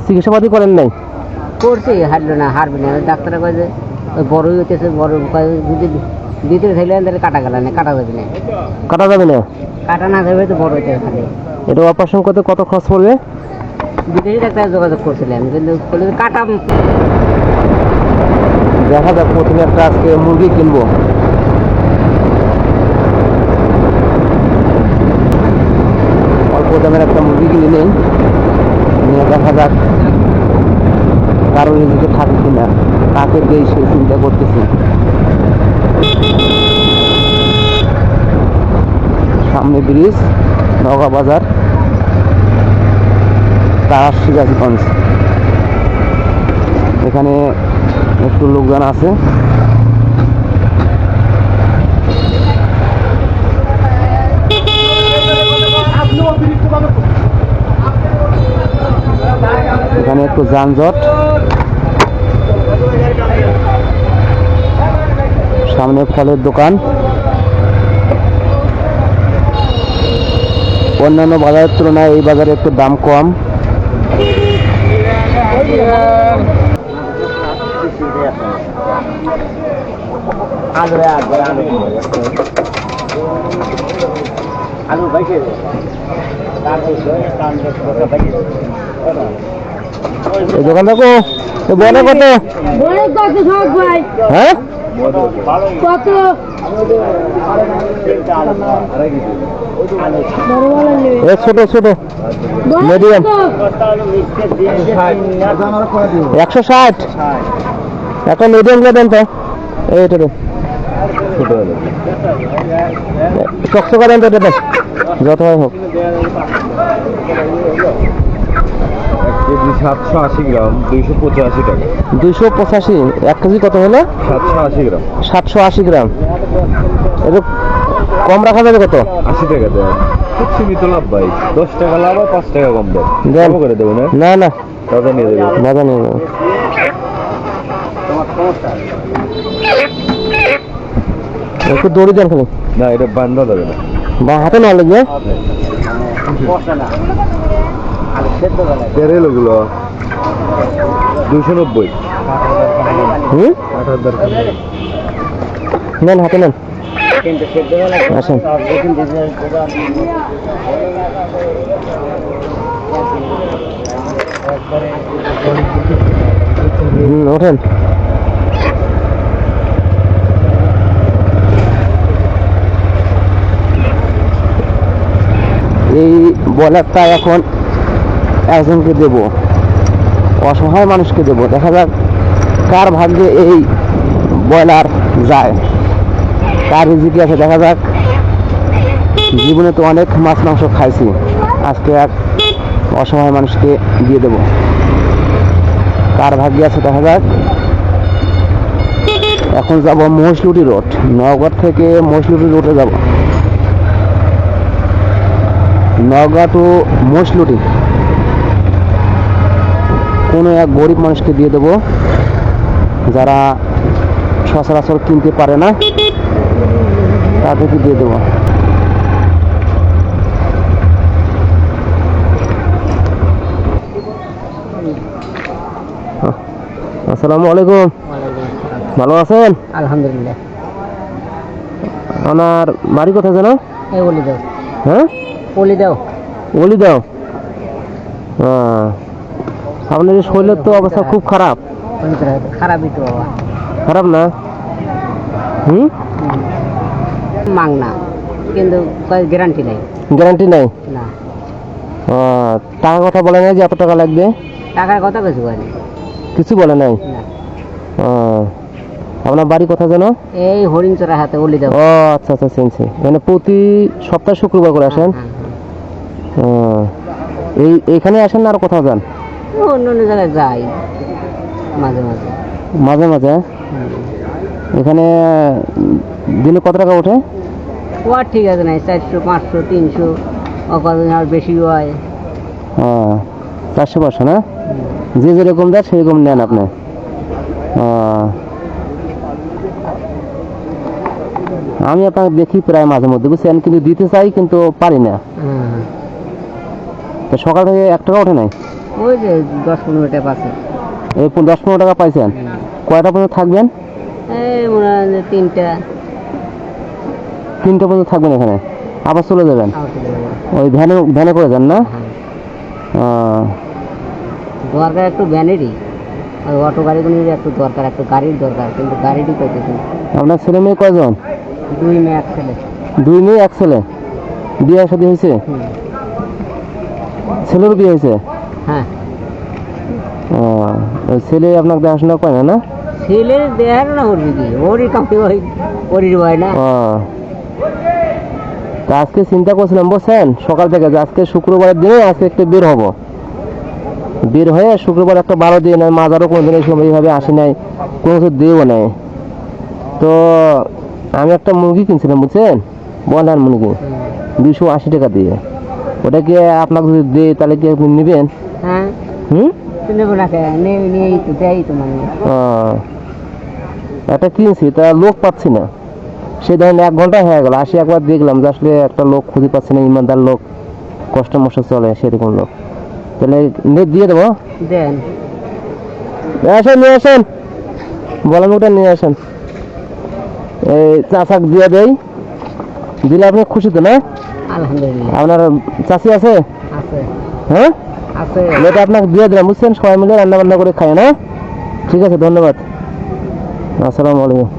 চিকিৎসাপাতি করেন নাই? করছি, হারলো না, হারবে না। ডাক্তার কয় যে ওই বড়ই হইতেছে, বড় যদি ভিতরে থাকলে তাহলে কাটা গেল না, কাটা যাবে না। কাটা যাবে না? কাটা না যাবে তো বড় হইতে খালি। এটা অপারেশন করতে কত খরচ পড়বে? বিদেশি ডাক্তার যোগাযোগ করছিলাম, কিন্তু কাটা। দেখা যাক, প্রথমে একটা আজকে মুরগি কিনবো। অল্প দামের একটা মুরগি কিনে নেই, নিয়ে দেখা যাক কারো এদিকে থাকে কিনা, কাকে দেই সে চিন্তা করতেছি। সামনে ব্রিজ, নওগাঁ বাজার, তার সিরাজগঞ্জ। এখানে একটু লোকজন আছে। এখানে একটু যানজট, সামনে ফলের দোকান। অন্যান্য বাজারের তুলনায় এই বাজারে একটু দাম কম। এই দোকানটা কো বলে কত? হ্যাঁ, কত? ছোট ছোট মিডিয়াম 160। একটা মিডিয়াম গুলো দেন তো, এইটা চকচকা দেন তো, এটা যত হয় হোক। 780 গ্রাম 285 টাকা। 285। 1 কেজি কত হলো? 780 গ্রাম। 780 গ্রাম। এটা কম রাখা যাবে কত? 80 টাকা দেয়। খুব সীমিত লাভ ভাই, 10 টাকা লাভ আর 5 টাকা কম দেয়। কম করে দেবো না? না না, দাদা নিয়ে দেবো, দাদা নিয়ে যাবো। একটু দড়ি দেন খালি। না এটা বান্ধা যাবে না, বা হাতে না লাগবে। তেরেল ওগুলো 290। নেন, হাতে নেন। আসেন। ওঠেন। এই বয়লারটা এখন একজনকে দেব, অসহায় মানুষকে দেব। দেখা যাক কার ভাগ্যে এই ব্রয়লার যায়, কার রিজিকে আছে। দেখা যাক, জীবনে তো অনেক মাছ মাংস খাইছি, আজকে এক অসহায় মানুষকে দিয়ে দেব। কার ভাগ্যে আছে দেখা যাক। এখন যাব মহিষলুটি রোড, নওগাঁ থেকে মহিষলুটি রোডে যাব। নওগাঁ টু মহিষলুটি কোনো এক গরিব মানুষকে দিয়ে দেব, যারা সচরাচর কিনতে পারে না, তাদেরকে দিয়ে দেব। আসসালামু আলাইকুম। ভালো আছেন? আলহামদুলিল্লাহ। আমার বাড়ি কোথায় জানো? এই বলি দাও। হ্যাঁ, বলি দাও। বলি দাও। আপনার এই শরীরের তো অবস্থা খুব খারাপ। খারাপই তো বাবা। খারাপ না? মাংনা, কিন্তু গ্যারান্টি নাই। গ্যারান্টি নাই? না। টাকার কথা বলে নাই যে এত টাকা লাগবে? টাকার কথা কিছু বলেনি। কিছু বলে নাই? আপনার বাড়ি কোথায় জানো? এই হরিণচড়া হাতে বলি দাও। ও আচ্ছা আচ্ছা, চিনছি। মানে প্রতি সপ্তাহে শুক্রবার করে আসেন? এইখানে আসেন না আর কোথাও যান? অন্য অন্য জায়গায় যাই মাঝে মাঝে। মাঝে মাঝে? এখানে দিনে কত টাকা ওঠে? ও আর ঠিক আছে না, 400 500 300, কদিন আর বেশি হয়। 400 500 না? যে যেরকম দেয় সেরকম নেন আপনি? আমি আপনাকে দেখি প্রায় মাঝে মধ্যে, বুঝছেন, কিন্তু দিতে চাই কিন্তু পারি না। তো সকাল থেকে 1 টাকা ওঠে নাই? ওই যে 10-15 টাকা পাচ্ছে। এই 10-15 টাকা পাইছেন। কয়টা পর্যন্ত থাকবেন? এই মনে হয় যে 3টা 3টা পর্যন্ত থাকবেন এখানে, আবার চলে যাবেন। আবার চলে যাবো। ওই ভ্যানে করে যান না? হ্যাঁ। দরকার একটু ভ্যানেরই, আর অটো গাড়িগুলির একটু দরকার, একটু গাড়ির দরকার, কিন্তু গাড়িটি পাইতেছি না। আপনার ছেলে মেয়ে কয়জন? 2 মেয়ে 1 ছেলে। 2 মেয়ে 1 ছেলে। বিয়ে শাদী হয়েছে? হুম। ছেলেরও বিয়ে হয়েছে? হ্যাঁ। ওই ছেলে আপনাকে দেখাশোনা করে না? ছেলের দেয়ার না করবি কি, ওরই কামে ওই ওরির ভয় না। তা আজকে চিন্তা করছিলাম বুঝছেন, সকাল থেকে যে আজকে শুক্রবারের দিনে আজকে একটু বের হব, বের হয়ে শুক্রবার একটা 12 দিয়ে নেয়, মাজারও কোনোদিন এই সময় এইভাবে আসি নাই, কোনো কিছু দিয়েও নেয়। তো আমি একটা মুরগি কিনছিলাম বুঝছেন, বয়লার মুরগি 280 টাকা দিয়ে। ওটা কি আপনাকে যদি দিই তাহলে কি আপনি নেবেন? হ্যাঁ, হুম, নেবো না, নিয়েই তো দেয় তো মানে। একটা কিনছি, তা লোক পাচ্ছি না। সে ধরেন 1 ঘন্টা হয়ে গেল, আসি একবার দেখলাম যে আসলে একটা লোক খুঁজে পাচ্ছি না, ইমানদার লোক, কষ্ট মষ্ট চলে সেরকম লোক। তাহলে নেট দিয়ে দেবো? দেন। আসেন, নিয়ে আসেন, বলেন ওটা নিয়ে আসেন। এই চাচাক দিয়ে দেই, দিলে আপনি খুশি তো না? আলহামদুলিল্লাহ। আপনার চাচি আছে? আছে। হ্যাঁ, আছে। এটা আপনাকে দিয়ে দিলাম বুঝছেন, সবাই মিলে রান্না বান্না করে খায় না। ঠিক আছে, ধন্যবাদ, আসসালামু আলাইকুম।